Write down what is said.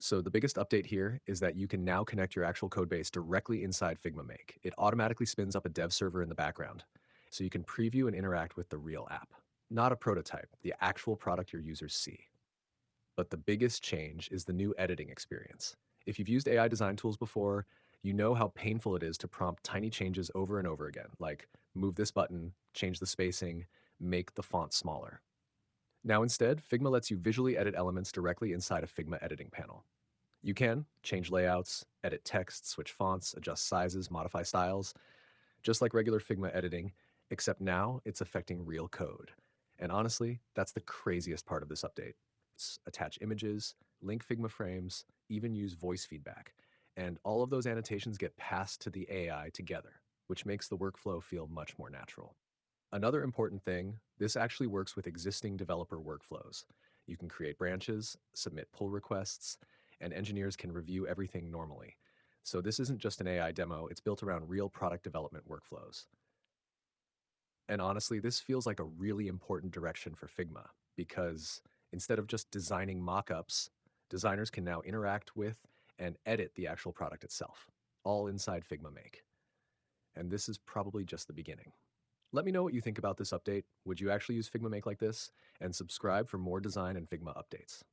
So the biggest update here is that you can now connect your actual code base directly inside Figma Make. It automatically spins up a dev server in the background, so you can preview and interact with the real app, not a prototype, the actual product your users see. But the biggest change is the new editing experience. If you've used AI design tools before, you know how painful it is to prompt tiny changes over and over again, like move this button, change the spacing, make the font smaller. Now instead, Figma lets you visually edit elements directly inside a Figma editing panel. You can change layouts, edit text, switch fonts, adjust sizes, modify styles, just like regular Figma editing, except now it's affecting real code. And honestly, that's the craziest part of this update. Attach images, link Figma frames, even use voice feedback. And all of those annotations get passed to the AI together, which makes the workflow feel much more natural. Another important thing, this actually works with existing developer workflows. You can create branches, submit pull requests, and engineers can review everything normally. So this isn't just an AI demo, it's built around real product development workflows. And honestly, this feels like a really important direction for Figma because instead of just designing mockups, designers can now interact with and edit the actual product itself, all inside Figma Make. And this is probably just the beginning. Let me know what you think about this update. Would you actually use Figma Make like this? And subscribe for more design and Figma updates.